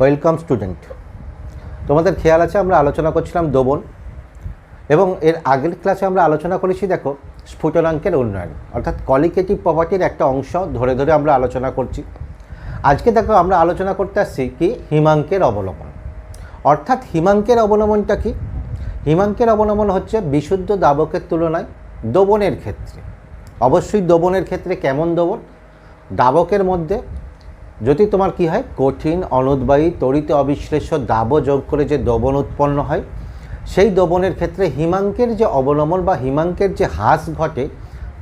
Welcome student. তোমাদের খেয়াল আছে আমরা আলোচনা করছিলাম দ্রবণ, এবং এর আগের ক্লাসে আমরা আলোচনা করেছি দেখো স্ফুটনাঙ্কের উন্নয়ন, অর্থাৎ কোয়ালিটেটিভ প্রপার্টির একটা অংশ ধরে ধরে আমরা আলোচনা করছি। আজকে দেখো আমরা আলোচনা করতে আসছি কি হিমাঙ্কের অবলম্বন। অর্থাৎ হিমাঙ্কের অবলম্বনটা কি? হিমাঙ্কের অবলম্বন হচ্ছে বিশুদ্ধ দাবকের তুলনায় দ্রবণের ক্ষেত্রে, অবশ্যই দ্রবণের ক্ষেত্রে কেমন দ্রবণ, দাবকের মধ্যে যদি তোমার কি হয় কঠিন অনুদ্বায়ী তড়িৎ অবিশ্লেষ্য দাব যোগ করে যে দ্রবণ উৎপন্ন হয়, সেই দ্রবণের ক্ষেত্রে হিমাঙ্কের যে অবলম্বন বা হিমাঙ্কের যে হ্রাস ঘটে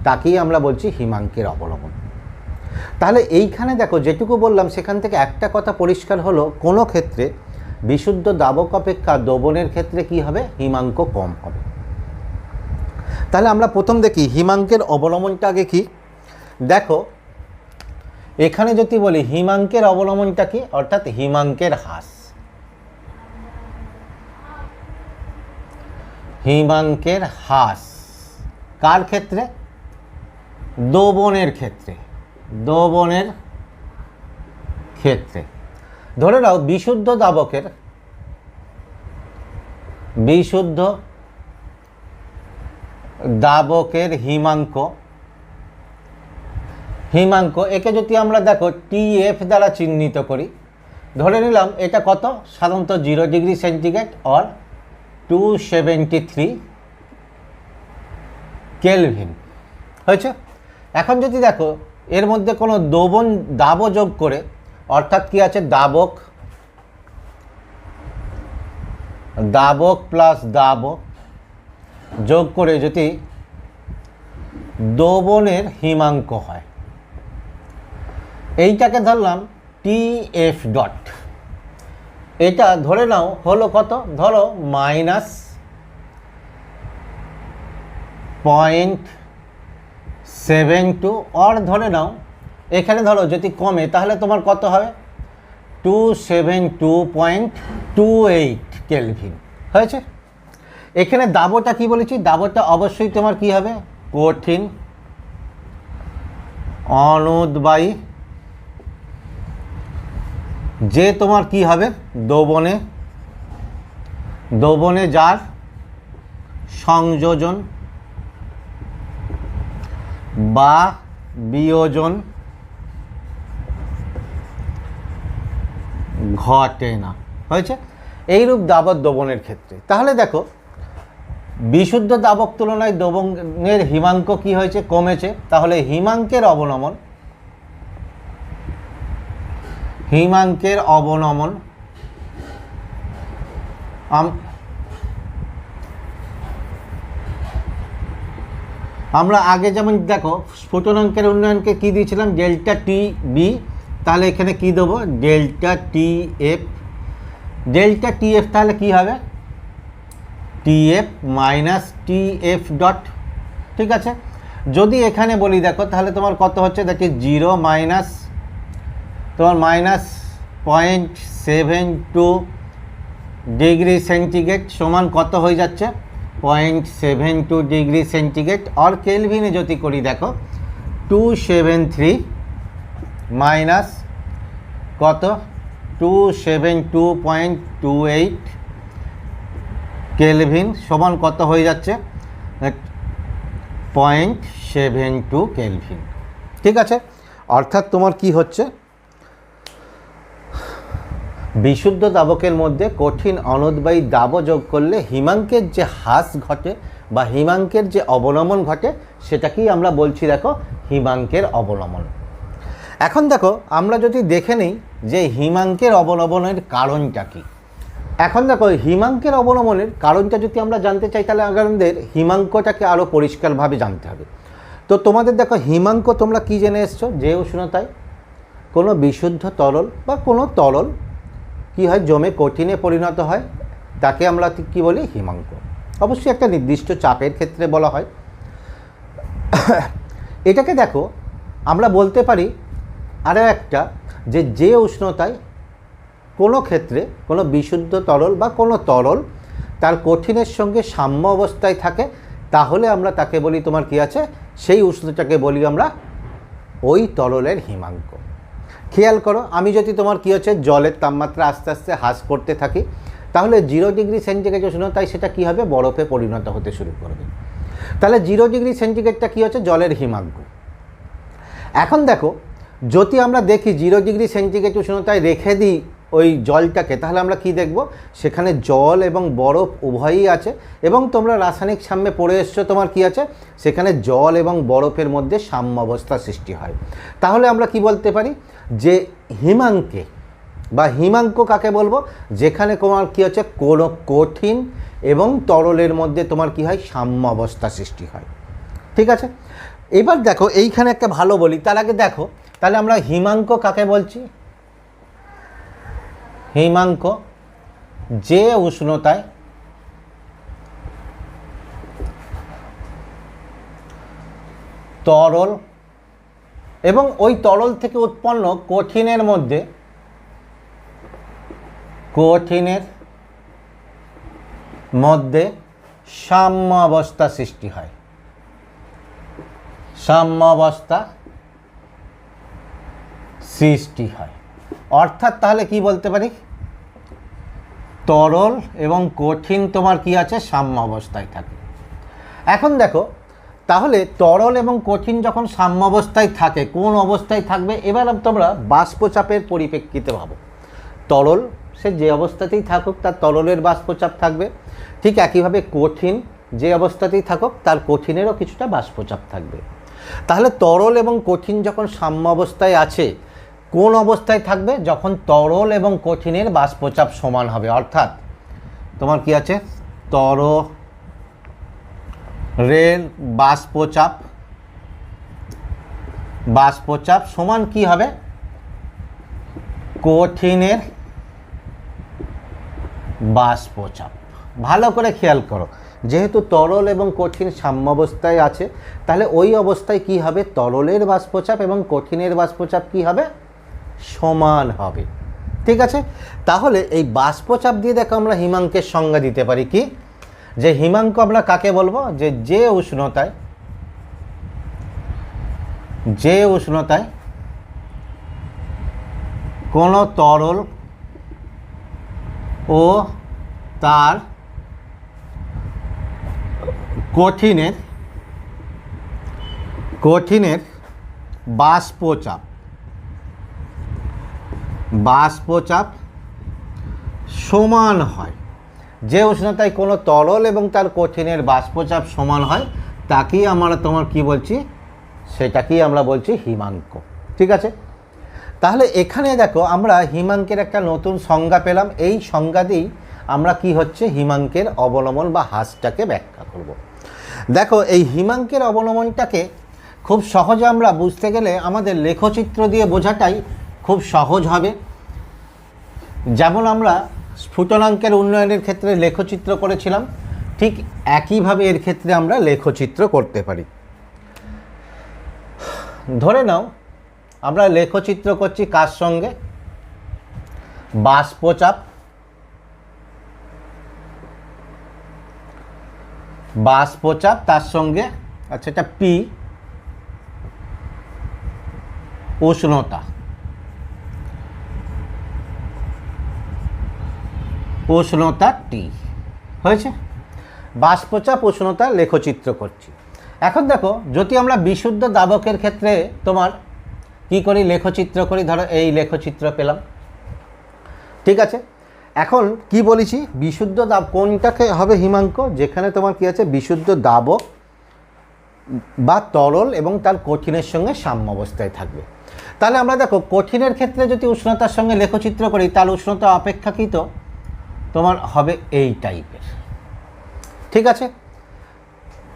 তাকেই আমরা বলছি হিমাঙ্কের অবলম্বন। তাহলে এইখানে দেখো যেটুকু বললাম সেখান থেকে একটা কথা পরিষ্কার হলো, কোনো ক্ষেত্রে বিশুদ্ধ দাবক অপেক্ষা দ্রবণের ক্ষেত্রে কি হবে, হিমাঙ্ক কম হবে। তাহলে আমরা প্রথম দেখি হিমাঙ্কের অবলম্বনটা আগে কি। দেখো এখানে যদি বলি হিমাঙ্কের অবলম্বনটা কি, অর্থাৎ হিমাঙ্কের হ্রাস। হিমাঙ্কের হ্রাস কার ক্ষেত্রে? দ্রবণের ক্ষেত্রে। দ্রবণের ক্ষেত্রে ধরে নাও বিশুদ্ধ দাবকের হিমাঙ্ক একে যদি আমরা দেখো টিএফ দ্বারা চিহ্নিত করি, ধরে নিলাম এটা কত, সাধারণত 0 ডিগ্রি সেন্টিগ্রেড অর 273 কেলভিন হয়েছে। এখন যদি দেখো এর মধ্যে কোনো দাব যোগ করে, অর্থাৎ কি আছে দাবক প্লাস দাব যোগ করে যদি দ্রবণের হিমাঙ্ক হয়, এইটাকে ধরলাম টিএফ ডট। এটা ধরে নাও হলো কত, ধরো -0.72, আর ধরে নাও এখানে ধরো যদি কমে তাহলে তোমার কত হবে, 272.28 কেলভিন হয়েছে। এখানে দাবটা কি বলেছি, দাবটা অবশ্যই তোমার কি হবে, কঠিন অনুদ্বায়ী, যে তোমার কি হবে দ্রবণে যার সংযোজন বা বিয়োজন ঘটে না হয়েছে, এইরূপ দাবক দ্রবণের ক্ষেত্রে। তাহলে দেখো বিশুদ্ধ দাবক তুলনায় দ্রবণের হিমাঙ্ক কি হয়েছে, কমেছে। তাহলে হিমাঙ্কের অবনমন আমরা আগে যেমন দেখো স্ফুটনাঙ্কের উন্নয়নকে কি দিয়েছিলাম, ডেল্টা টি বি, তাহলে এখানে কি দেবো, ডেল্টা টিএফ তাহলে কি হবে, টিএফ মাইনাস টিএফ ডট। ঠিক আছে, যদি এখানে বলি দেখো তাহলে তোমার কত হচ্ছে, দেখি 0 মাইনাস তোমার -0.72 ডিগ্রি সেন্টিগ্রেড সমান কত হয়ে যাচ্ছে, 0.72 ডিগ্রি সেন্টিগ্রেড, আর কেলভিনে যদি করি দেখো 273 মাইনাস কত, 272.28 কেলভিন সমান কত হয়ে যাচ্ছে, 0.72 কেলভিন। ঠিক আছে, অর্থাৎ তোমার কি হচ্ছে, বিশুদ্ধ দাবকের মধ্যে কঠিন অনুদ্বায়ী দাব যোগ করলে হিমাঙ্কের যে হ্রাস ঘটে বা হিমাঙ্কের যে অবনমন ঘটে সেটাকেই আমরা বলছি দেখো হিমাঙ্কের অবনমন। এখন দেখো আমরা যদি দেখে নিই যে হিমাঙ্কের অবনমনের কারণটা কি। এখন দেখো হিমাঙ্কের অবনমনের কারণটা যদি আমরা জানতে চাই তাহলে আমাদের হিমাঙ্কটাকে আরও পরিষ্কারভাবে জানতে হবে। তো তোমাদের দেখো হিমাঙ্ক তোমরা কি জেনে এসছো, যে উষ্ণতায় কোনো বিশুদ্ধ তরল বা কোনো তরল কি হয় জমে কঠিনে পরিণত হয় তাকে আমরা কি বলি, হিমাঙ্ক। অবশ্যই একটা নির্দিষ্ট চাপের ক্ষেত্রে বলা হয়। এটাকে দেখো আমরা বলতে পারি আরও একটা, যে উষ্ণতায় কোনো ক্ষেত্রে কোনো বিশুদ্ধ তরল বা কোনো তরল তার কঠিনের সঙ্গে সাম্য অবস্থায় থাকে, তাহলে আমরা তাকে বলি তোমার কি আছে, সেই উষ্ণতাকে বলি আমরা ওই তরলের হিমাঙ্ক। খেয়াল করো, আমি যদি তোমার কী হচ্ছে জলের তাপমাত্রা আস্তে আস্তে হ্রাস করতে থাকি, তাহলে 0 ডিগ্রি সেন্টিগ্রেড উষ্ণতায় সেটা কী হবে, বরফে পরিণত হতে শুরু করবে। তাহলে 0 ডিগ্রি সেন্টিগ্রেডটা কী হচ্ছে, জলের হিমাঙ্ক। এখন দেখো, যদি আমরা দেখি 0 ডিগ্রি সেন্টিগ্রেড উষ্ণতায় রেখে দিই ওই জলটাকে, তাহলে আমরা কি দেখব, সেখানে জল এবং বরফ উভয়ই আছে। এবং তোমরা রাসায়নিক সাম্যে পড়ে এসছো, তোমার কি আছে, সেখানে জল এবং বরফের মধ্যে সাম্য অবস্থা সৃষ্টি হয়। তাহলে আমরা কি বলতে পারি, যে হিমাঙ্কে বা হিমাঙ্ক কাকে বলবো, যেখানে তোমার কি হচ্ছে কোনো কঠিন এবং তরলের মধ্যে তোমার কি হয়, সাম্য অবস্থা সৃষ্টি হয়। ঠিক আছে, এবার দেখো এইখানে একটা ভালো বলি, তার আগে দেখো তাহলে আমরা হিমাঙ্ক কাকে বলছি। হিমাঙ্ক যে উষ্ণতায় তরল এবং ওই তরল থেকে উৎপন্ন কঠিনের মধ্যে সাম্য অবস্থা সৃষ্টি হয়। সাম্য অবস্থা সৃষ্টি হয় অর্থাৎ তাহলে কি বলতে পারি, তরল এবং কঠিন তোমার কি আছে, সাম্য অবস্থায় থাকে। এখন দেখো তাহলে তরল এবং কঠিন যখন সাম্য অবস্থায় থাকে, কোন অবস্থায় থাকবে, এবার তোমরা বাষ্পচাপের পরিপ্রেক্ষিতে ভাবো। তরল সে যে অবস্থাতেই থাকুক তার তরলের বাষ্পচাপ থাকবে, ঠিক একইভাবে কঠিন যে অবস্থাতেই থাকুক তার কঠিনেরও কিছুটা বাষ্পচাপ থাকবে। তাহলে তরল এবং কঠিন যখন সাম্য অবস্থায় আছে, কোন অবস্থায় থাকবে, যখন তরল এবং কঠিনের বাষ্পচাপ সমান হবে। অর্থাৎ তোমার কি আছে, তরলের বাষ্পচাপ সমান কি হবে, কঠিনের বাষ্পচাপ। ভালো করে খেয়াল করো, যেহেতু তরল এবং কঠিন সাম্য অবস্থায় আছে, তাহলে ওই অবস্থায় কি হবে, তরলের বাষ্পচাপ এবং কঠিনের বাষ্পচাপ কি হবে, সমান হবে। ঠিক আছে, তাহলে এই বাষ্পচাপ দিয়ে দেখো আমরা হিমাঙ্কের সংজ্ঞা দিতে পারি কি, যে হিমাঙ্ক আমরা কাকে বলবো, যে উষ্ণতায় কোনো তরল ও তার কঠিনের বাষ্পচাপ সমান হয়। যে উষ্ণতায় কোনো তরল এবং তার কঠিনের বাষ্পচাপ সমান হয় তাকেই আমরা তোমার কি বলছি, সেটাকেই আমরা বলছি হিমাঙ্ক। ঠিক আছে, তাহলে এখানে দেখো আমরা হিমাঙ্কের একটা নতুন সংজ্ঞা পেলাম। এই সংজ্ঞা দিয়েই আমরা কি হচ্ছে হিমাঙ্কের অবনমন বা হ্রাসটাকে ব্যাখ্যা করব। দেখো এই হিমাঙ্কের অবনমনটাকে খুব সহজে আমরা বুঝতে গেলে আমাদের লেখচিত্র দিয়ে বোঝাটাই খুব সহজ হবে। যেমন আমরা স্ফুটনাঙ্কের উন্নয়নের ক্ষেত্রে লেখচিত্র করেছিলাম, ঠিক একইভাবে এর ক্ষেত্রে আমরা লেখচিত্র করতে পারি। ধরে নাও আমরা লেখচিত্র করছি কার সঙ্গে, বাষ্পচাপ তার সঙ্গে আচ্ছা এটা পি উষ্ণতা টি হয়েছে। বাষ্পচাপ উষ্ণতা লেখচিত্র করছি। এখন দেখো যদি আমরা বিশুদ্ধ দাবকের ক্ষেত্রে তোমার কি করি, লেখচিত্র করি, ধরো এই লেখচিত্র পেলাম। ঠিক আছে, এখন কি বলেছি, বিশুদ্ধ দাব কোনটাকে হবে হিমাঙ্ক, যেখানে তোমার কি আছে বিশুদ্ধ দাবক বা তরল এবং তার কঠিনের সঙ্গে সাম্য অবস্থায় থাকবে। তাহলে আমরা দেখো কঠিনের ক্ষেত্রে যদি উষ্ণতার সঙ্গে লেখচিত্র করি, তাহলে উষ্ণতা অপেক্ষাকৃত তোমার হবে এই টাইপের। ঠিক আছে,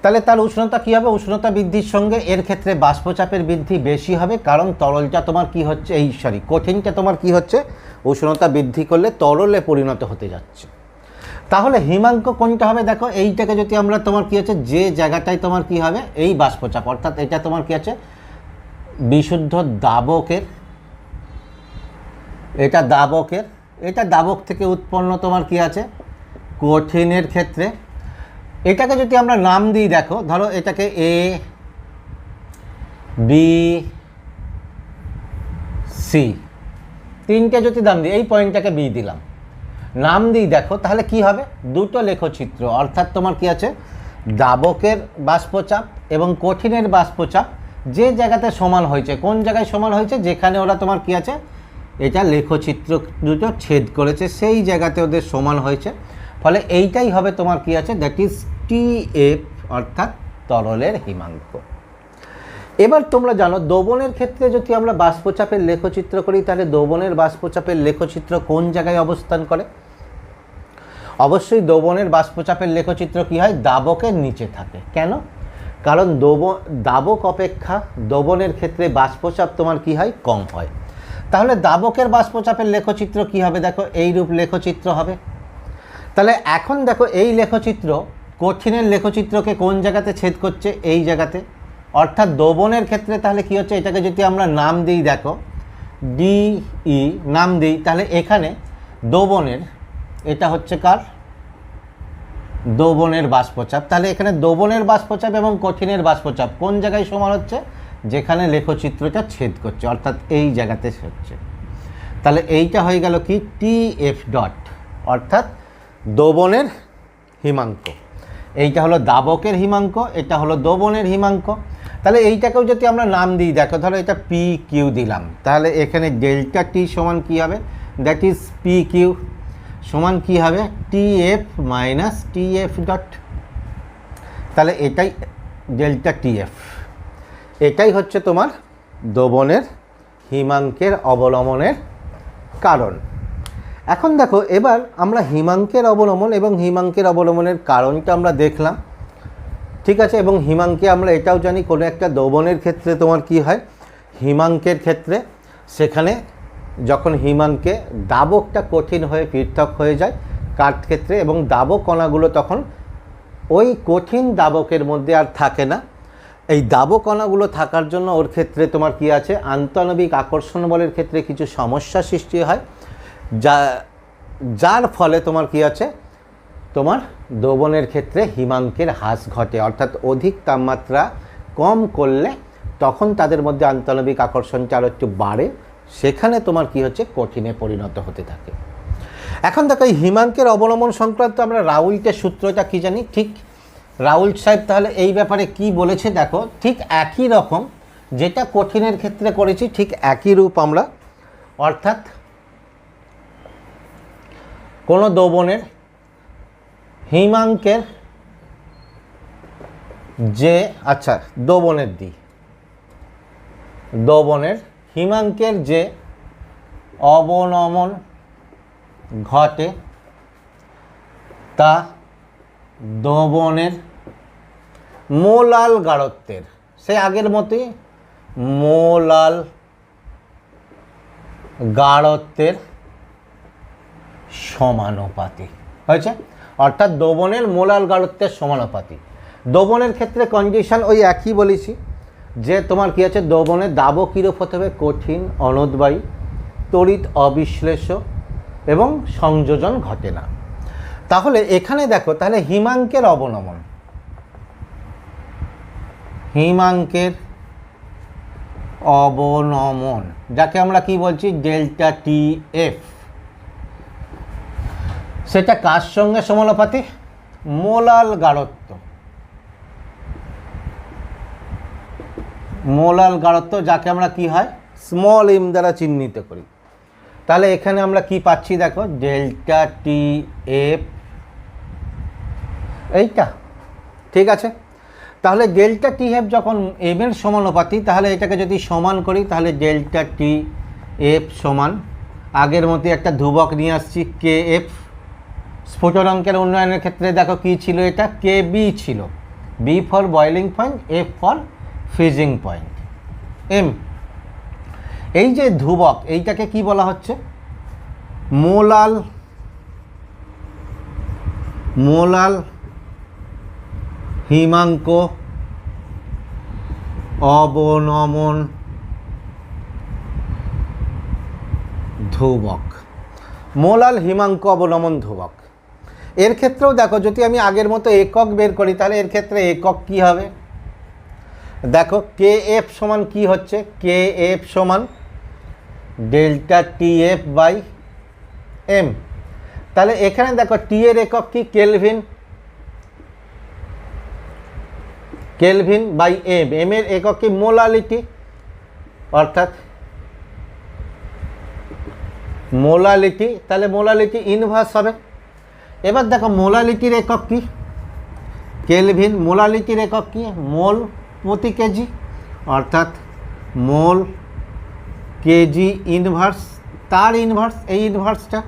তাহলে তার উষ্ণতা কী হবে, উষ্ণতা বৃদ্ধির সঙ্গে এর ক্ষেত্রে বাষ্পচাপের বৃদ্ধি বেশি হবে, কারণ তরলটা তোমার কি হচ্ছে, কঠিনটা তোমার কি হচ্ছে, উষ্ণতা বৃদ্ধি করলে তরলে পরিণত হতে যাচ্ছে। তাহলে হিমাঙ্ক কোনটা হবে, দেখো এইটাকে যদি আমরা তোমার কি হচ্ছে, যে জায়গাটায় তোমার কি হবে এই বাষ্পচাপ, অর্থাৎ এটা তোমার কি আছে বিশুদ্ধ দাবকের, এটা দাবক থেকে উৎপন্ন তোমার কি আছে কঠিনের ক্ষেত্রে। এটাকে যদি আমরা নাম দিই, দেখো ধরো এটাকে এ বি সি, তিনটে যদি নাম দিই, এই পয়েন্টটাকে বি দিলাম, নাম দিই দেখো তাহলে কি হবে, দুটো লেখচিত্র, অর্থাৎ তোমার কি আছে দাবকের বাষ্পচাপ এবং কঠিনের বাষ্পচাপ যে জায়গাতে সমান হয়েছে, কোন জায়গায় সমান হয়েছে, যেখানে ওরা তোমার কি আছে এটা লেখচিত্র দুটো ছেদ করেছে সেই জায়গাতে ওদের সমান হয়েছে, ফলে এইটাই হবে তোমার কি আছে দ্যাট ইজ টিএফ অর্থাৎ তরলের হিমাঙ্ক। এবার তোমরা জানো দ্রবণের ক্ষেত্রে যদি আমরা বাষ্পচাপের লেখচিত্র করি তাহলে দ্রবণের বাষ্পচাপের লেখচিত্র কোন জায়গায় অবস্থান করে? অবশ্যই দ্রবণের বাষ্পচাপের লেখচিত্র কি হয়, দাবকের নিচে থাকে। কেন? কারণ দাবক অপেক্ষা দ্রবণের ক্ষেত্রে বাষ্পচাপ তোমার কি হয়, কম হয়। তাহলে দাবকের বাষ্পচাপের লেখচিত্র কি হবে, দেখো এইরূপ লেখচিত্র হবে। তাহলে এখন দেখো এই লেখচিত্র কঠিনের লেখচিত্রকে কোন জায়গাতে ছেদ করছে, এই জায়গাতে, অর্থাৎ দ্রবণের ক্ষেত্রে তাহলে কি হচ্ছে, এটাকে যদি আমরা নাম দিই দেখো ডিই নাম দিই, তাহলে এখানে দ্রবণের এটা হচ্ছে কার, দ্রবণের বাষ্পচাপ। তাহলে এখানে দ্রবণের বাষ্পচাপ এবং কঠিনের বাষ্পচাপ কোন জায়গায় সমান হচ্ছে, যেখানে লেখচিত্রটা ছেদ করছে, অর্থাৎ এই জায়গাতে হচ্ছে। তাহলে এইটা হয়ে গেল কি টিএফ ডট, অর্থাৎ দ্রবণের হিমাঙ্ক। এইটা হলো দাবকের হিমাঙ্ক, এটা হলো দ্রবণের হিমাঙ্ক। তাহলে এইটাকেও যদি আমরা নাম দিই দেখো, ধরো এটা পি কিউ দিলাম, তাহলে এখানে ডেল্টা টি সমান কী হবে, দ্যাট ইজ পি কিউ সমান কী হবে, টিএফ মাইনাস টিএফ ডট। তাহলে এটাই ডেল্টা টিএফ, এটাই হচ্ছে তোমার দ্রবণের হিমাঙ্কের অবলম্বনের কারণ। এখন দেখো এবার আমরা হিমাঙ্কের অবলম্বন এবং হিমাঙ্কের অবলম্বনের কারণটা আমরা দেখলাম, ঠিক আছে। এবং হিমাঙ্কে আমরা এটাও জানি কোনো একটা দ্রবণের ক্ষেত্রে তোমার কি হয়, হিমাঙ্কের ক্ষেত্রে সেখানে যখন হিমাঙ্কে দাবকটা কঠিন হয়ে পৃথক হয়ে যায় কার ক্ষেত্রে, এবং দাবক কণাগুলো তখন ওই কঠিন দাবকের মধ্যে আর থাকে না। এই দাবক কণাগুলো থাকার জন্য ওর ক্ষেত্রে তোমার কি আছে, আন্তঃনবিক আকর্ষণ বলের ক্ষেত্রে কিছু সমস্যা সৃষ্টি হয়, যার ফলে তোমার কি আছে, তোমার দ্রবণের ক্ষেত্রে হিমাঙ্কের হ্রাস ঘটে, অর্থাৎ অধিক তাপমাত্রা কম করলে তখন তাদের মধ্যে আন্তঃনবিক আকর্ষণটা আরও একটু বাড়ে, সেখানে তোমার কি হচ্ছে কঠিনে পরিণত হতে থাকে। এখন দেখো এই হিমাঙ্কের অবলম্বন সংক্রান্ত আমরা রাউল্টের সূত্রটা কি জানি, ঠিক রাউল্ট সাহেব তাহলে এই ব্যাপারে কি বলেছে দেখো, ঠিক একই রকম যেটা কঠিনের ক্ষেত্রে করেছি ঠিক একই রূপ আমরা, অর্থাৎ কোনো দ্রবণের হিমাঙ্কের যে দ্রবণের হিমাঙ্কের যে অবনমন ঘটে তা দ্রবণের মোলাল গাঢ়ত্বের, সে আগের মতোই মোলাল গাঢ়ত্বের সমানুপাতিক হয়েছে, অর্থাৎ দ্রবণের মোলাল গাঢ়ত্বের সমানুপাতিক। দ্রবণের ক্ষেত্রে কন্ডিশন ওই একই বলেছি, যে তোমার কি আছে, দ্রবণের দাবক কীরূপ হতে হবে, কঠিন, অনুদ্বায়ী, তড়িৎ অবিশ্লেষ্য এবং সংযোজন ঘটে না। তাহলে এখানে দেখো তাহলে হিমাঙ্কের অবনমন, হিমাঙ্কের অবনমন যাকে আমরা কি বলছি ডেল্টা টি এফ, সেটা কার সঙ্গে সমানুপাতিক, মোলাল গাঢ়ত্ব, মোলাল গাঢ়ত্ব যাকে আমরা কি হয় স্মল এম দ্বারা চিহ্নিত করি। তাহলে এখানে আমরা কি পাচ্ছি দেখো, ডেল্টা টি এফ, এইটা ঠিক আছে। তাহলে ডেল্টা টি এফ যখন এম এর সমানুপাতিক, তাহলে এটাকে যদি সমান করি তাহলে ডেল্টা টি এফ সমান আগের মতো একটা ধ্রুবক নিয়ে আসছি কে এফ। স্ফুটনাঙ্কের উন্নয়নের ক্ষেত্রে দেখো কি ছিল, এটা কে বি ছিল, B for boiling point, F for freezing point, M. এই যে ধ্রুবক এইটাকে কি বলা হচ্ছে, মোলাল হিমাঙ্ক অবনমন ধ্রুবক, মোলাল হিমাঙ্ক অবনমন ধ্রুবক। এর ক্ষেত্রেও দেখো যদি আমি আগের মতো একক বের করি তাহলে এর ক্ষেত্রে একক কি হবে, দেখো কে এফ সমান কি হচ্ছে, কে এফ সমান delta T F by M. তাহলে এখানে দেখো টি এর একক কি kelvin, kelvin by M, M এর একক কি মোলালিটি, অর্থাৎ মোলালিটি, তাহলে মোলালিটি ইনভার্স হবে। এবার দেখো মোলালিটির একক কি কেলভিন, মোলালিটির একক কি মোল প্রতি কেজি, অর্থাৎ মোল কেজি ইনভার্স, তার ইনভার্স এই ইনভার্সটা,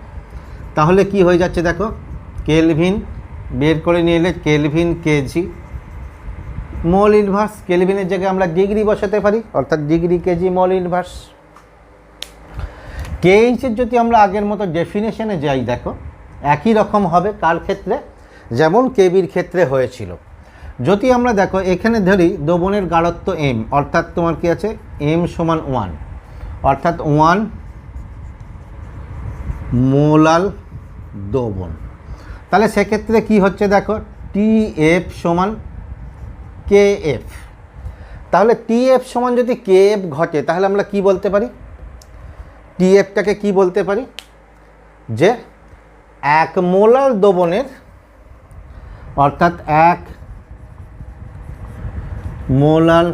তাহলে কি হয়ে যাচ্ছে দেখো কেলভিন বের করে নিয়ে এলে কেলভিন কেজি মোল ইনভার্স, কেলভিনের জায়গায় আমরা ডিগ্রি বসাতে পারি, অর্থাৎ ডিগ্রি কেজি মোল ইনভার্স। কেএইচের যদি আমরা আগের মতো ডেফিনেশনে যাই দেখো একই রকম হবে, কার ক্ষেত্রে যেমন কেবির ক্ষেত্রে হয়েছিল। যদি আমরা দেখো এখানে ধরি দ্রবণের গাঢ়ত্ব এম, অর্থাৎ তোমার কি আছে এম সমান 1, অর্থাৎ 1 মোলাল দ্রবণ, তাহলে সেক্ষেত্রে কি হচ্ছে দেখো টি এফ সমান কে এফ। তাহলে টি এফ সমান যদি কে এফ ঘটে তাহলে আমরা কি বলতে পারি, টি এফটাকে কি বলতে পারি যে 1 মোলার দ্রবণের, অর্থাৎ 1 মোলার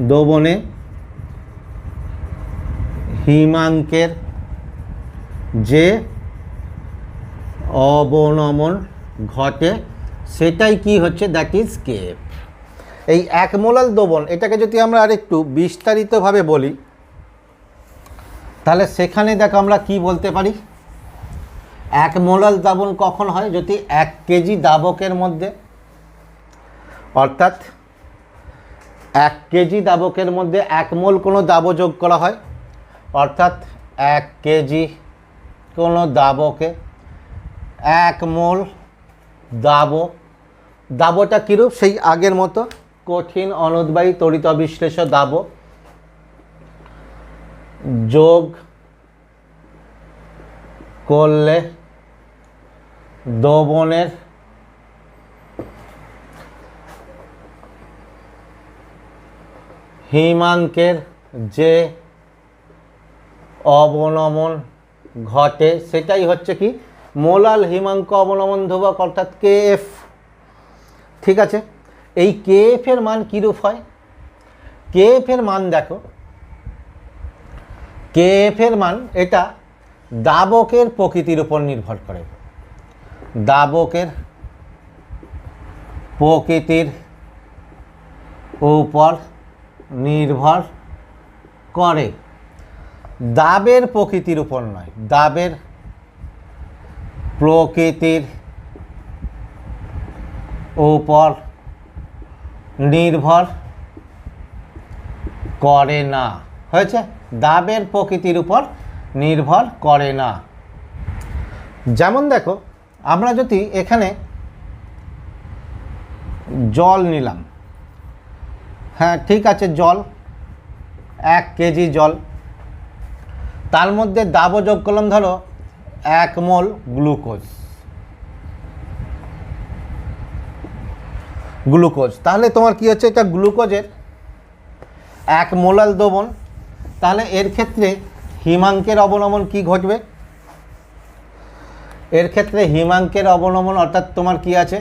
দ্রবণে হিমাঙ্কের যে অবনমন ঘটে সেটাই কি হচ্ছে দ্যাট ইজ কেএফ। এই 1 মোলার দ্রবণ এটাকে যদি আমরা আরেকটু বিস্তারিতভাবে বলি তাহলে সেখানে দেখো আমরা কি বলতে পারি, 1 মোলার দ্রবণ কখন হয় যদি 1 কেজি দ্রাবকের মধ্যে, অর্থাৎ 1 কেজি দ্রাবকের মধ্যে 1 মোল কোনো দ্রাব যোগ করা হয়, অর্থাৎ 1 কেজি কোনো দ্রাবকে 1 মোল দ্রাব, দ্রাবটা কীরূপ সেই আগের মতো কঠিন অনুদ্বায়ী তড়িৎ অবিশ্লেষ্য দ্রাব যোগ করলে দ্রবণের হিমাঙ্কের যে অবনমন ঘটে সেটাই হচ্ছে কি মোলাল হিমাঙ্ক অবনমন ধ্রুবক, অর্থাৎ কেএফ। ঠিক আছে, এই কেএফ এর মান কীরূপ হয়, কেএফ এর মান দেখো, কেএফ এর মান এটা দ্রাবকের প্রকৃতির উপর নির্ভর করে, দ্রাবকের প্রকৃতির উপর নির্ভর করে, দ্রাবের প্রকৃতির উপর নয়, দ্রাবের প্রকৃতির উপর নির্ভর করে না, হয়েছে, দ্রাবের প্রকৃতির উপর নির্ভর করে না। যেমন দেখো আমরা যদি এখানে জল নিলাম, হ্যাঁ ঠিক আছে জল 1 কেজি জল, তার মধ্যে দ্রাব যোগ করলাম ধরো 1 মোল গ্লুকোজ, গ্লুকোজ, তাহলে তোমার কি হচ্ছে এটা গ্লুকোজের 1 মোলাল দ্রবণ, তাহলে এর ক্ষেত্রে হিমাঙ্কের অবনমন কি ঘটবে, এর ক্ষেত্রে হিমাঙ্কের অবনমন অর্থাৎ তোমার কি আছে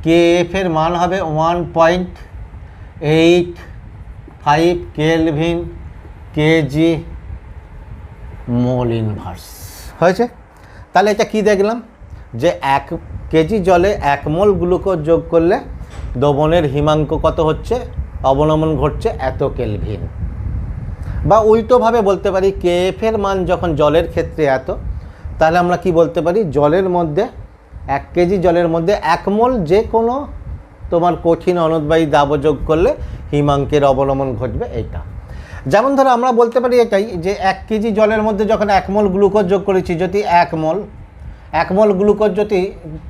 কেএফ এর মান হবে 1.85 কেলভিন কেজি মোল ইনভার্স, হয়েছে। তাহলে এটা কি দেখলাম যে 1 কেজি জলে 1 মোল গ্লুকোজ যোগ করলে দ্রবণের হিমাঙ্ক কত হচ্ছে, অবনমন ঘটছে এত কেলভিন। বা উল্টোভাবে বলতে পারি কেএফ এর মান যখন জলের ক্ষেত্রে এত, তাহলে আমরা কি বলতে পারি জলের মধ্যে 1 কেজি জলের মধ্যে 1 মোল যে কোনো তোমার কঠিন অনুদ্বায়ী দ্রাব যোগ করলে হিমাঙ্কের অবনমন ঘটবে এটা। যেমন ধরো আমরা বলতে পারি এটাই যে 1 কেজি জলের মধ্যে যখন 1 মোল গ্লুকোজ যোগ করেছি, যদি 1 মোল গ্লুকোজ যদি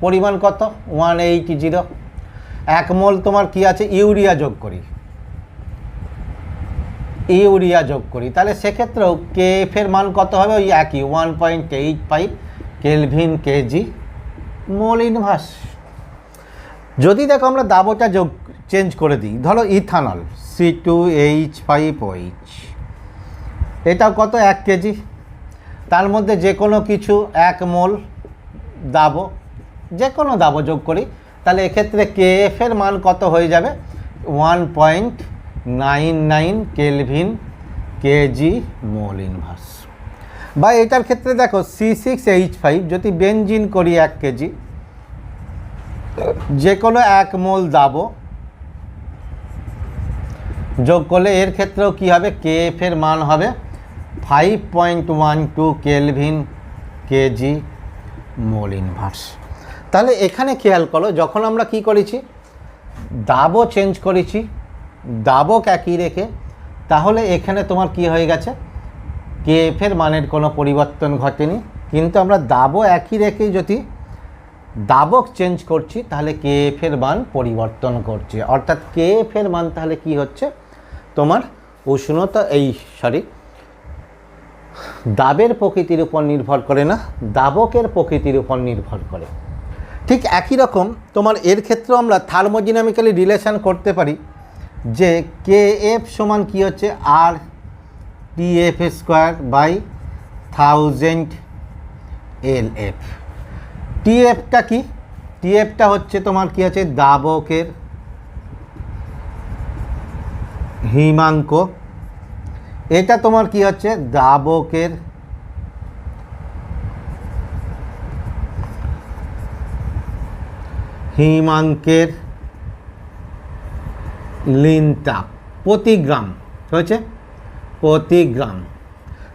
পরিমাণ কত 180, 1 মোল তোমার কি আছে ইউরিয়া যোগ করি, তাহলে সেক্ষেত্রেও কেএফ এর মান কত হবে ওই একই 1.85 কেলভিন কেজি মোল ইনভার্স। যদি দেখো আমরা দ্রাবটা যোগ চেঞ্জ করে দিই, ধরো ইথানল C2H5OH, এটাও কত 1 কেজি, তার মধ্যে যে কোনো কিছু 1 মোল দাবো, যে কোনো দাবো যোগ করি, তাহলে এক্ষেত্রে কেএফ এর মান কত হয়ে যাবে 1.99 কেলভিন কেজি মোল ইনভার্স। বা এটার ক্ষেত্রে দেখো C6H5 যদি বেনজিন করি 1 কেজি, যে কোনো 1 মোল দাবো যোগ করলে এর ক্ষেত্রেও কী হবে, কেএফ এর মান হবে 5.12 কেলভিন কেজি মোল ইনভার্স। তাহলে এখানে খেয়াল করো, যখন আমরা কি করেছি, দাবও চেঞ্জ করেছি, দাবক একই রেখে, তাহলে এখানে তোমার কি হয়ে গেছে, কেএফ এর মানের কোনো পরিবর্তন ঘটেনি। কিন্তু আমরা দাবও একই রেখেই যদি দাবক চেঞ্জ করছি, তাহলে কেএফ এর মান পরিবর্তন করছে। অর্থাৎ কেএফ এর মান তাহলে কি হচ্ছে, তোমার উষ্ণতা দাবের প্রকৃতির উপর নির্ভর করে না, দাবকের প্রকৃতির উপর নির্ভর করে। ঠিক একই রকম তোমার এর ক্ষেত্রেও আমরা থার্মোডিনামিক্যালি রিলেশন করতে পারি, যে কেএফ সমান কি হচ্ছে আর টিএফ স্কোয়ার বাই 1000 এলএফ। টিএফটা কি, টিএফটা হচ্ছে তোমার কি আছে, দাবকের হিমাঙ্ক, এটা তোমার কি হচ্ছে দাবকের হিমাঙ্কের লিন তাপ প্রতি গ্রাম হয়েছে, প্রতি গ্রাম।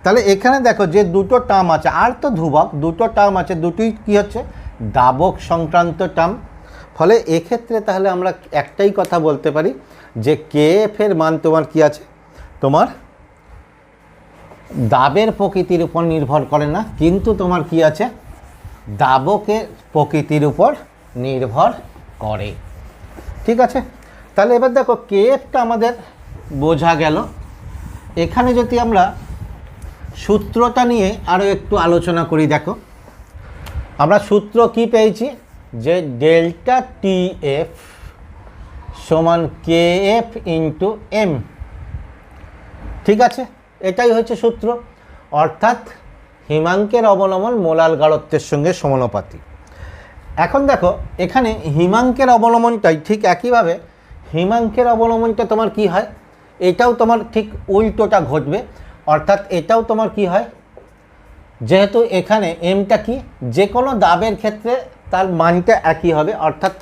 তাহলে এখানে দেখো যে দুটো টার্ম আছে, আর তো ধ্রুবক, দুটো টার্ম আছে, দুটোই কি হচ্ছে দাবক সংক্রান্ত টার্ম। ফলে এক্ষেত্রে তাহলে আমরা একটাই কথা বলতে পারি যে কেএফ এর মান তোমার কি আছে, তোমার দাবের প্রকৃতির উপর নির্ভর করে না, কিন্তু তোমার কি আছে, দাবকের প্রকৃতির উপর নির্ভর করে। ঠিক আছে, তাহলে এবার দেখো কেএফটা আমাদের বোঝা গেল। এখানে যদি আমরা সূত্রটা নিয়ে আরও একটু আলোচনা করি, দেখো আমরা সূত্র কি পেয়েছি, যে ডেল্টা টিএফ সমান কেএফ ইন্টু এম। ঠিক আছে, এটাই হচ্ছে সূত্র, অর্থাৎ হিমাঙ্কের অবনমন মোলার গাঢ়ত্বের সঙ্গে সমানুপাতি। এখন দেখো এখানে হিমাঙ্কের অবনমনটাই ঠিক একইভাবে, হিমাঙ্কের অবনমনটা তোমার কি হয়, এটাও তোমার ঠিক উল্টোটা ঘটবে। অর্থাৎ এটাও তোমার কি হয়, যেহেতু এখানে এমটা কি, যে কোনো দাবের ক্ষেত্রে তার মানটা একই হবে, অর্থাৎ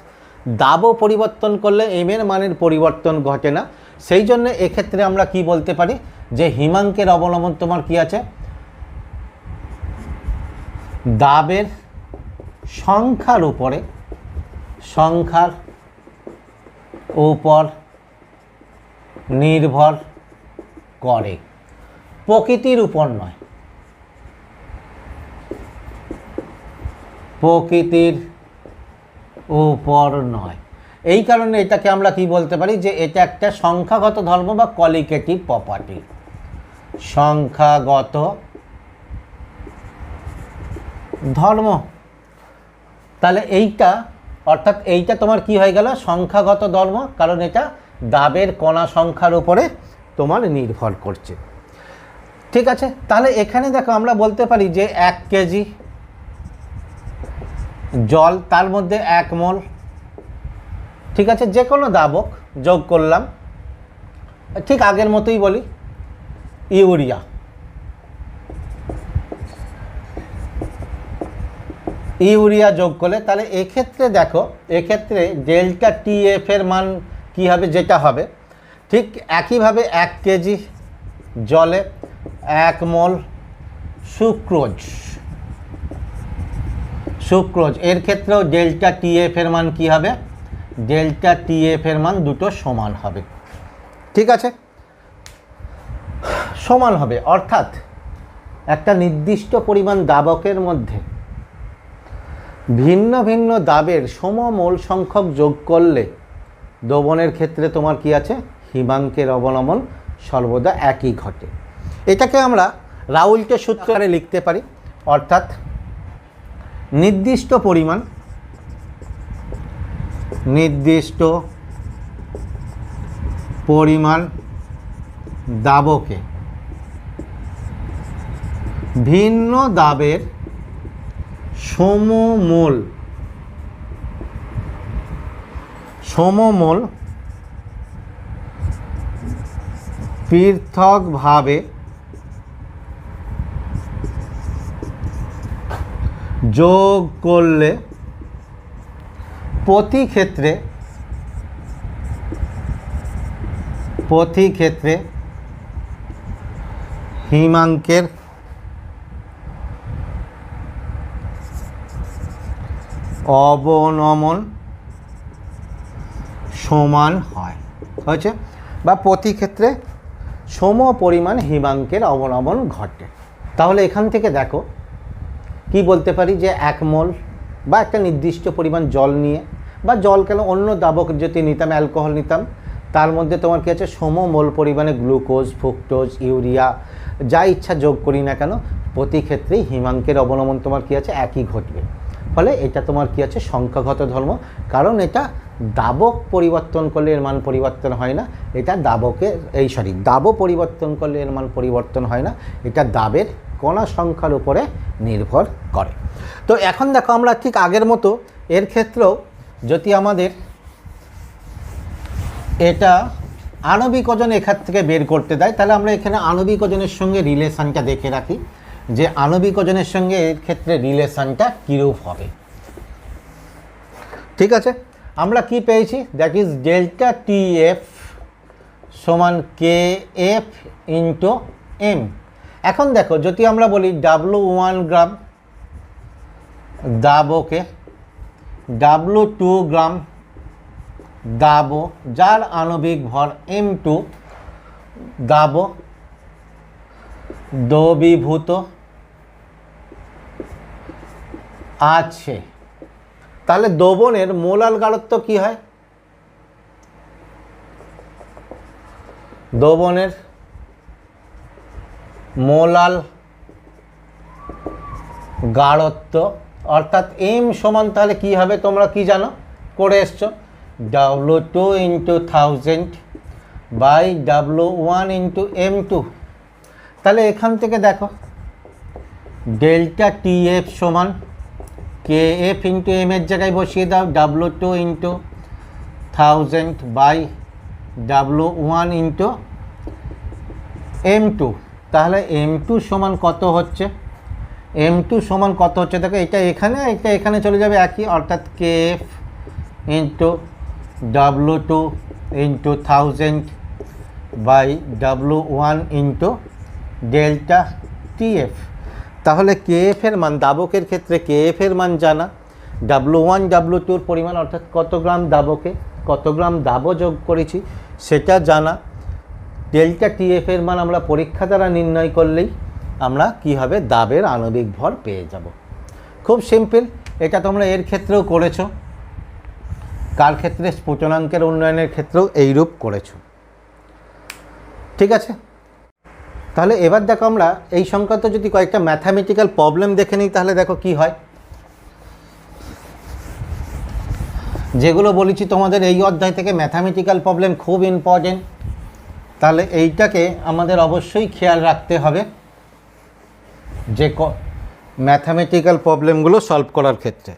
দাবও পরিবর্তন করলে এম এর মানের পরিবর্তন ঘটে না। সেই জন্য এক্ষেত্রে আমরা কি বলতে পারি, যে হিমাঙ্কের অবলম্বন তোমার কি আছে, দাবের সংখ্যার উপর নির্ভর করে, প্রকৃতির উপর নয়, প্রকৃতির উপর নয়। এই কারণে এটাকে আমরা কি বলতে পারি, যে এটা একটা সংখ্যাগত ধর্ম বা কোয়ালিটেটিভ প্রপার্টি, সংখ্যাগত ধর্ম। তাহলে এইটা, অর্থাৎ এইটা তোমার কি হয়ে গেল, সংখ্যাগত ধর্ম, কারণ এটা দাবের কণা সংখ্যার উপরে তোমার নির্ভর করছে। ঠিক আছে, তাহলে এখানে দেখো আমরা বলতে পারি যে 1 কেজি জল, তার মধ্যে 1 মোল, ঠিক আছে, যে কোনো দাবক যোগ করলাম, ঠিক আগের মতোই বলি ইউরিয়া যোগ করলে, তাহলে এক্ষেত্রে দেখো, এক্ষেত্রে ডেল্টা টিএফ এর মান কি হবে, যেটা হবে ঠিক একইভাবে 1 কেজি জলে 1 মোল সুক্রোজ, এর ক্ষেত্রেও ডেল্টা টিএফ এর মান কি হবে, ডেল্টা টিএফ এর মান দুটো সমান হবে। ঠিক আছে, সমান হবে, অর্থাৎ একটা নির্দিষ্ট পরিমাণ দাবকের মধ্যে ভিন্ন ভিন্ন দাবের সমমোল সংখ্যক যোগ করলে দ্রবণের ক্ষেত্রে তোমার কি আছে, হিমাঙ্কের অবনমন সর্বদা একই ঘটে। এটাকে আমরা রাউল্টের সূত্রে লিখতে পারি, অর্থাৎ নির্দিষ্ট পরিমাণ দাবকে ভিন্ন দাবের সমমূল পৃথকভাবে যোগ করলে প্রতি ক্ষেত্রে হিমাঙ্কের অবনমন সমান হয় হয়েছে, বা প্রতি ক্ষেত্রে সম পরিমাণ হিমাঙ্কের অবনমন ঘটে। তাহলে এখান থেকে দেখো কি বলতে পারি যে 1 মোল বা একটা নির্দিষ্ট পরিমাণ জল নিয়ে, বা জল কেন অন্য দাবক যদি নিতাম, অ্যালকোহল নিতাম, তার মধ্যে তোমার কী আছে সম মোল পরিমাণে গ্লুকোজ, ফ্রুক্টোজ, ইউরিয়া যা ইচ্ছা যোগ করি না কেন প্রতি ক্ষেত্রেই হিমাঙ্কের অবনমন তোমার কী আছে একই ঘটবে। ফলে এটা তোমার কী আছে সংখ্যাগত ধর্ম, কারণ এটা দাবক পরিবর্তন করলে এর মান পরিবর্তন হয় না, এটা দাব পরিবর্তন করলে এর মান পরিবর্তন হয় না, এটা দাবের কণা সংখ্যার উপরে নির্ভর করে। তো এখন দেখো আমরা ঠিক আগের মতো এর ক্ষেত্রেও যদি আমাদের এটা আণবিক ওজন এখান থেকে বের করতে দেয়, তাহলে আমরা এখানে আণবিক ওজনের সঙ্গে রিলেশানটা দেখে রাখি যে আণবিক ওজনের সঙ্গে এর ক্ষেত্রে রিলেশানটা কীরূপ হবে। ঠিক আছে, আমরা কি পেয়েছি, দ্যাট ইজ ডেল্টা টিএফ সমান KF ইন্টু M। এখন দেখো যদি আমরা বলি W1 গ্রাম দাবকে, W2 গ্রাম দাব যার আণবিক ভর M2 দাব দ্রবীভূত আছে, তাহলে দ্রবণের মোলাল গাঢ়ত্ব কি হয়, দ্রবণের মোলাল গাঢ়ত্ব অর্থাৎ M সমান তাহলে কি হবে তোমরা কি জানো করে এসছো, W2 into 1000 by W1 into M2। তাহলে এখান থেকে দেখো ডেল্টা TF সমান KF ইন্টু M এর জায়গায় বসিয়ে দাও W2 into 1000 by W1 into M2। তাহলে M2 সমান কত হচ্ছে, M2 সমান কত হচ্ছে দেখো, এটা এখানে চলে যাবে একই, অর্থাৎ KF into W2 into 1000 by W1 into delta TF। তাহলে KF এর মান দাবকের ক্ষেত্রে KF এর মান জানা, W1 W2 পরিমাণ অর্থাৎ কত গ্রাম দাবকে কত গ্রাম দাব যোগ করেছি সেটা জানা, ডেল্টা TF এর মান আমরা পরীক্ষা দ্বারা নির্ণয় করলেই আমরা কি হবে দাবের আণবিক ভর পেয়ে যাব। খুব সিম্পল, এটা তোমরা এর ক্ষেত্রেও করেছো, কার ক্ষেত্রে স্ফুটনাঙ্কের উন্নয়নের ক্ষেত্রেও এইরূপ করেছো। ঠিক আছে, তাহলে এবার দেখো আমরা এই সংক্রান্ত যদি কয়েকটা ম্যাথামেটিক্যাল প্রবলেম দেখে নিই তাহলে দেখো কি হয়, যেগুলো বলেছি তোমাদের এই অধ্যায় থেকে ম্যাথামেটিক্যাল প্রবলেম খুব ইম্পর্টেন্ট, তাহলে এইটাকে আমাদের অবশ্যই খেয়াল রাখতে হবে যে ম্যাথামেটিক্যাল প্রবলেমগুলো সলভ করার ক্ষেত্রে।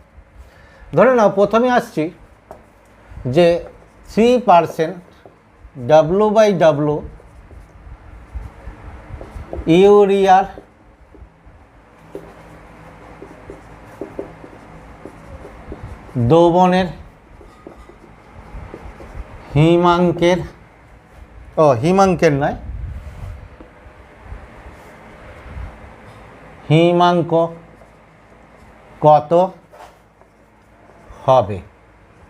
ধরে নাও প্রথমে আসছি যে 3% W/W ইউরিয়ার দ্রবণের হিমাঙ্কের হিমাঙ্ক কত হবে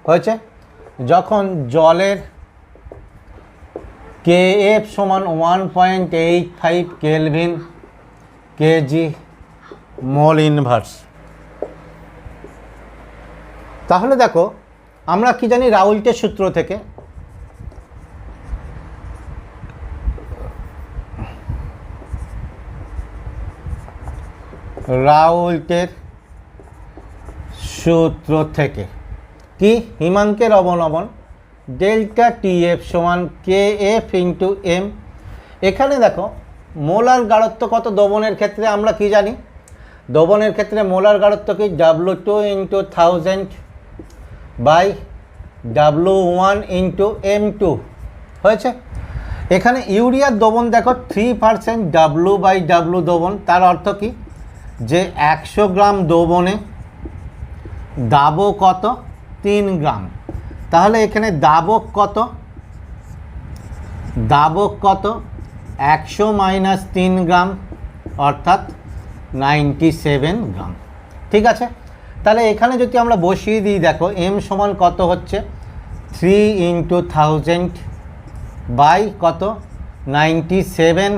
হয়েছে, যখন জলের KF সমান 1.85 কেলভিন কেজি মোল ইনভার্স। তাহলে দেখো আমরা কি জানি রাউল্টের সূত্র থেকে, রাউল্টের সূত্র থেকে কি হিমাঙ্কের অবনমন ডেল্টা TF সমান KF ইন্টু M। এখানে দেখো মোলার গাঢ়ত্ব কত দ্রবণের ক্ষেত্রে আমরা কি জানি? দ্রবণের ক্ষেত্রে মোলার গাঢ়ত্ব কি? W2 × 1000 বাই W1 × M2 হয়েছে। এখানে ইউরিয়ার দ্রবণ দেখো 3% W/W দ্রবণ, তার অর্থ কি? যে 100 গ্রাম দ্রবণে দাবক কত? 3 গ্রাম। তাহলে এখানে দাবক কত? দাবক কত? 100 - 3 গ্রাম অর্থাৎ 97 গ্রাম। ঠিক আছে, তাহলে এখানে যদি আমরা বসিয়ে দিই, দেখো M সমান কত হচ্ছে? 3 × 1000 বাই কত? 97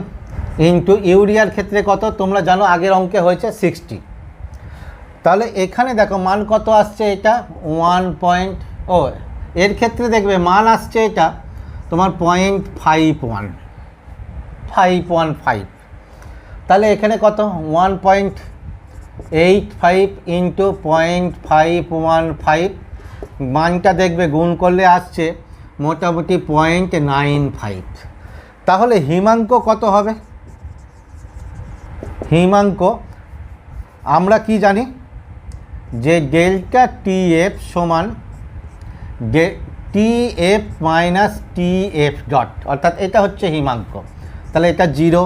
ইন্টু ইউরিয়ার ক্ষেত্রে কত তোমরা জানো, আগের অঙ্কে হয়েছে 60। তাহলে এখানে দেখো মান কত আসছে? এটা 1 এর ক্ষেত্রে দেখবে মান আসছে এটা তোমার 515। তাহলে এখানে কত? 1.85 ইন্টু 0.515, মানটা দেখবে গুণ করলে আসছে মোটামুটি 0.95। তাহলে হিমাঙ্ক কত হবে? হিমাঙ্ক আমরা কি জানি? যে ডেল্টা TF সমান TF মাইনাস TF ডট, অর্থাৎ এটা হচ্ছে হিমাঙ্ক। তাহলে এটা 0,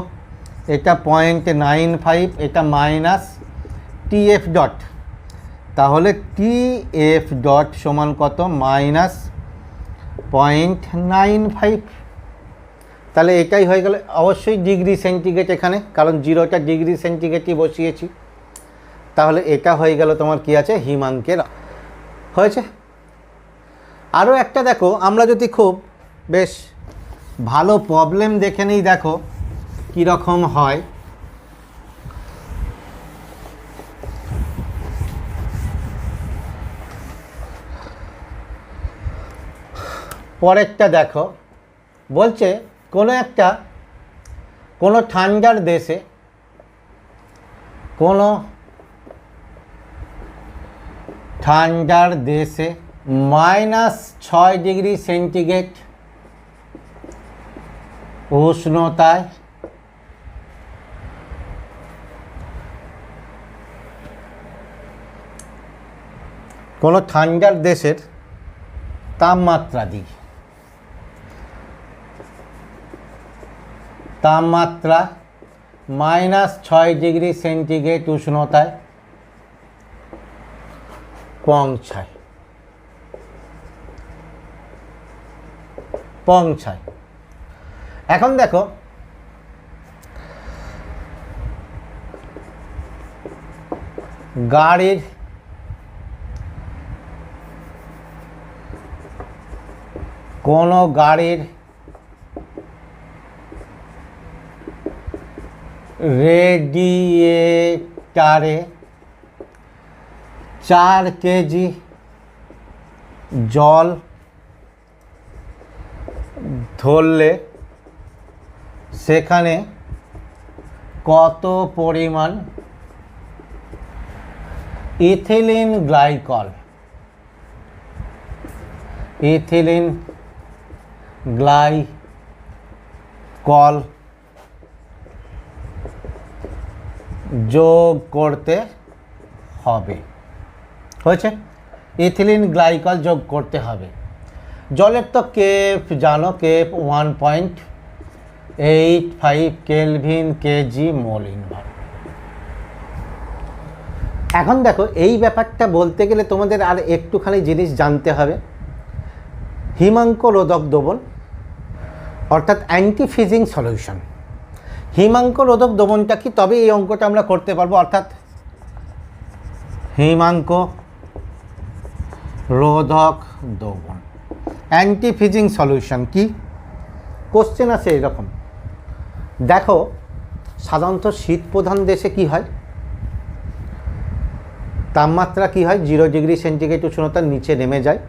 এটা 0.95, এটা মাইনাস TF ডট। তাহলে TF ডট সমান কত? মাইনাস 0.95। তাহলে এটাই হয়ে গেল। অবশ্যই ডিগ্রি সেন্টিগ্রেড এখানে, কারণ 0টা ডিগ্রি সেন্টিগ্রেডই বসিয়েছি। তাহলে এটা হয়ে গেল তোমার কি আছে? হিমাঙ্কের হয়েছে। আরও একটা দেখো, আমরা যদি খুব বেশ ভালো প্রবলেম দেখে নিই, দেখো কীরকম হয়। পরেরটা দেখো, বলছে কোনো ঠান্ডার দেশে -6 ডিগ্রি সেন্টিগ্রেড উষ্ণতায় কোনো ঠান্ডার দেশের তাপমাত্রা দিই, তাপমাত্রা -6 ডিগ্রি সেন্টিগ্রেড উষ্ণতায় পৌঁছায়। এখন দেখো গাড়ির কোনো গাড়ির রেডিয়েটারে 4 কেজি জল ধরলে সেখানে কত পরিমাণ ইথিলিন গ্লাইকল যোগ করতে হবে? হয়েছে, ইথিলিন গ্লাইকল যোগ করতে হবে। জলের তো কেপ জানো, কেপ 1.85 কেলভিন কেজি মোল ইনভার। এখন দেখো এই ব্যাপারটা বলতে গেলে তোমাদের আর একটুখানি জিনিস জানতে হবে। হিমাঙ্ক রোধক দ্রবণ অর্থাৎ অ্যান্টিফ্রিজিং সলিউশন। হিমাঙ্ক রোধক দ্রবণটা কি? তবে এই অঙ্কটা আমরা করতে পারবো। অর্থাৎ হিমাঙ্ক রোধক দ্রবণ, অ্যান্টিফ্রিজিং সলিউশন কি? কোশ্চেন আছে এরকম। দেখো সাধারণত শীত প্রধান দেশে কি হয়? তাপমাত্রা কি হয়? 0 ডিগ্রি সেন্টিগ্রেড উষ্ণতার নিচে নেমে যায়।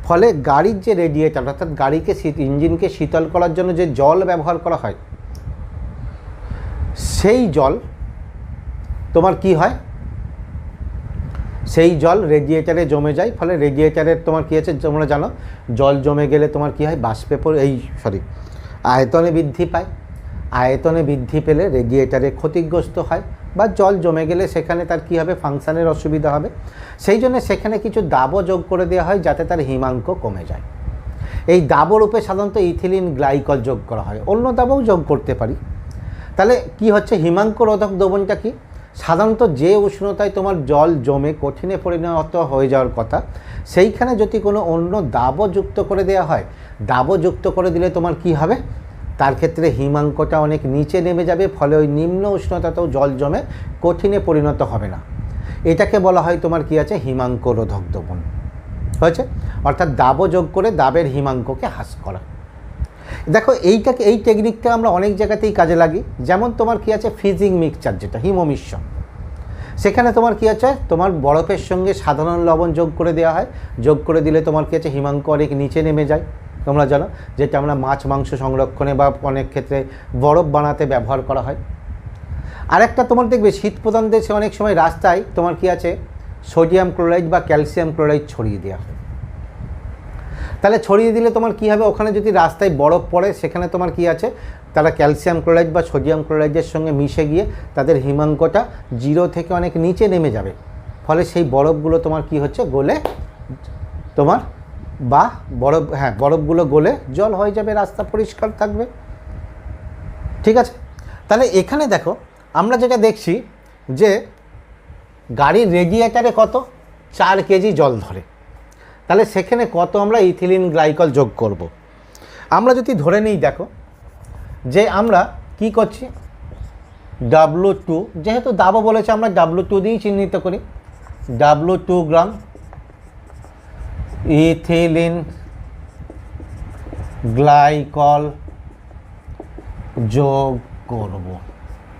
ফলে গাড়ির যে রেডিয়েটর অর্থাৎ গাড়িকে ইঞ্জিনকে শীতল করার জন্য যে জল ব্যবহার করা হয়, সেই জল তোমার কি হয়? সেই জল রেডিয়েটারে জমে যায়। ফলে রেডিয়েটারের তোমার কী আছে তোমরা জানো, জল জমে গেলে তোমার কি হয়? আয়তনে বৃদ্ধি পায়। আয়তনে বৃদ্ধি পেলে রেডিয়েটারে ক্ষতিগ্রস্ত হয় বা জল জমে গেলে সেখানে তার কী হবে, ফাংশানের অসুবিধা হবে। সেই জন্য সেখানে কিছু দাবও যোগ করে দেওয়া হয় যাতে তার হিমাঙ্ক কমে যায়। এই দাব রূপে সাধারণত ইথিলিন গ্লাইকল যোগ করা হয়, অন্য দাবও যোগ করতে পারি। তাহলে কি হচ্ছে, হিমাঙ্ক রোধক দ্রবণটা কি, সাধারণত যে উষ্ণতায় তোমার জল জমে কঠিনে পরিণত হয়ে যাওয়ার কথা, সেইখানে যদি কোনো অন্য দাবও যুক্ত করে দেওয়া হয়, দাবও যুক্ত করে দিলে তোমার কি হবে, তার ক্ষেত্রে হিমাঙ্কটা অনেক নিচে নেমে যাবে, ফলে ওই নিম্ন উষ্ণতাতেও জল জমে কঠিনে পরিণত হবে না। এটাকে বলা হয় তোমার কি আছে, হিমাঙ্ক রোধক দ্রবণ হয়েছে। অর্থাৎ দাবও যোগ করে দাবের হিমাঙ্ককে হ্রাস করা। দেখো এই টেকনিকটা আমরা অনেক জায়গাতেই কাজে লাগি। যেমন তোমার কি আছে, ফ্রিজিং মিক্সচার, যেটা হিমমিশ্রণ, সেখানে তোমার কি আছে, তোমার বরফের সঙ্গে সাধারণ লবণ যোগ করে দেওয়া হয়, যোগ করে দিলে তোমার কি আছে, হিমাঙ্ক অনেক নিচে নেমে যায়। তোমরা জানো যেটা আমরা মাছ মাংস সংরক্ষণে বা অনেক ক্ষেত্রে বরফ বানাতে ব্যবহার করা হয়। আরেকটা তোমার দেখবে শীত প্রধান দেশে অনেক সময় রাস্তায় তোমার কি আছে, সোডিয়াম ক্লোরাইড বা ক্যালসিয়াম ক্লোরাইড ছড়িয়ে দেওয়া হয়। তাহলে ছড়িয়ে দিলে তোমার কি হবে, ওখানে যদি রাস্তায় বরফ পড়ে সেখানে তোমার কি আছে, তারা ক্যালসিয়াম ক্লোরাইড বা সোডিয়াম ক্লোরাইডের সঙ্গে মিশে গিয়ে তাদের হিমাঙ্কটা 0 থেকে অনেক নিচে নেমে যাবে। ফলে সেই বরফগুলো তোমার কি হচ্ছে, গলে তোমার বা বরফগুলো গলে জল হয়ে যাবে, রাস্তা পরিষ্কার থাকবে। ঠিক আছে। তাহলে এখানে দেখো আমরা যেটা দেখছি যে গাড়ির রেডিয়েটারে কত 4 কেজি জল ধরে, তাহলে সেখানে কত আমরা ইথিলিন গ্লাইকল যোগ করব। আমরা যদি ধরে নিই, দেখো যে আমরা কি করছি, W2, যেহেতু দাবও বলেছে আমরা W2 দিয়েই চিহ্নিত করি, W2 গ্রাম ইথিলিন গ্লাইকল যোগ করব।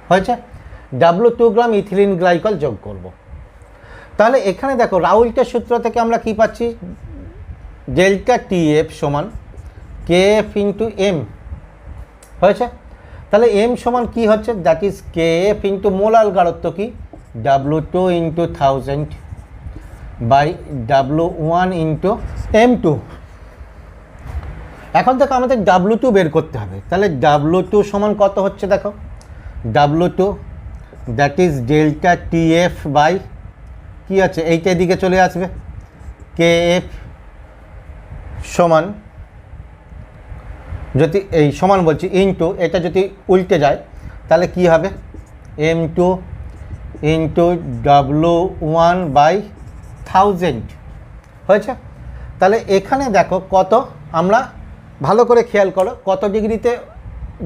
হয়েছে, W2 গ্রাম ইথিলিন গ্লাইকল যোগ করব। তাহলে এখানে দেখো রাউল্টের সূত্র থেকে আমরা কি পাচ্ছি, ডেল্টা TF সমান KF ইন্টু M হয়েছে। তাহলে M সমান কি হচ্ছে, that is KF into molar গাঢ়ত্ব কি, W2 into 1000 by W1 into M2। এখন দেখো আমাদের W2 বের করতে হবে। তাহলে W2 সমান কত হচ্ছে, দেখো W2 that is delta TF by কি আছে, এইটা দিকে চলে আসবে, KF সমান, যদি এই সমান বলছি ইন্টু, এটা যদি উল্টে যায় তাহলে কি হবে, M2 ইন্টু W1 বাই 1000 হয়েছে। তাহলে এখানে দেখো কত, আমরা ভালো করে খেয়াল করো কত ডিগ্রিতে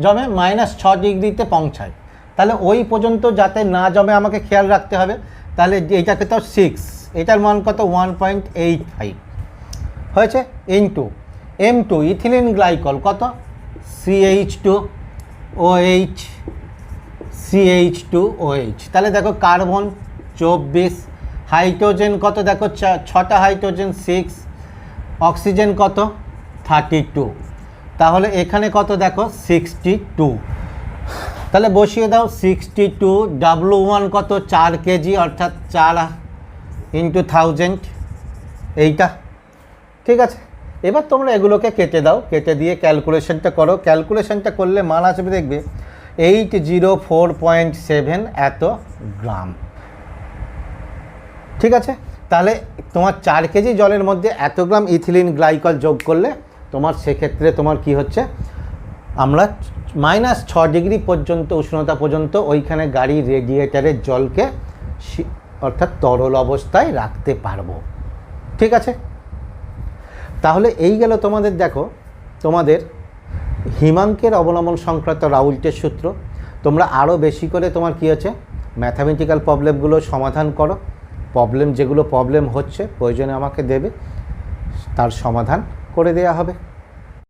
জমে, -6 ডিগ্রিতে পৌঁছায়। তাহলে ওই পর্যন্ত যাতে না জমে আমাকে খেয়াল রাখতে হবে। তাহলে এইটাকে তো 6, এটার মান কত 1.85 হয়েছে, ইন্টু M2 ইথিলিন গ্লাইকল কত CH2OH CH2OH। তাহলে দেখো কার্বন 24, হাইড্রোজেন কত, দেখো 6টা হাইড্রোজেন 6, অক্সিজেন কত 32, তাহলে এখানে কত দেখো 62। তাহলে বসিয়ে দাও 62, W1 কত 4 কেজি, অর্থাৎ 4 ইন্টু 1000 এইটা। ঠিক আছে, এবার তোমরা এগুলোকে কেটে দাও, কেটে দিয়ে ক্যালকুলেশনটা করো। ক্যালকুলেশনটা করলে মান আসবে দেখবে 804.7 এত গ্রাম। ঠিক আছে, তাহলে তোমার 4 কেজি জলের মধ্যে এত গ্রাম ইথিলিন গ্লাইকল যোগ করলে তোমার সেক্ষেত্রে তোমার কি হচ্ছে, আমরা -6 ডিগ্রি পর্যন্ত উষ্ণতা পর্যন্ত ওইখানে গাড়ির রেডিয়েটারের জলকে অর্থাৎ তরল অবস্থায় রাখতে পারবো। ঠিক আছে, তাহলে এই গেল তোমাদের, দেখো তোমাদের হিমাঙ্কের অবলম্বন সংক্রান্ত রাউল্টের সূত্র। তোমরা আরও বেশি করে তোমার কি আছে, ম্যাথামেটিক্যাল প্রবলেমগুলো সমাধান করো। যেগুলো প্রবলেম হচ্ছে প্রয়োজনে আমাকে দেবে, তার সমাধান করে দেওয়া হবে।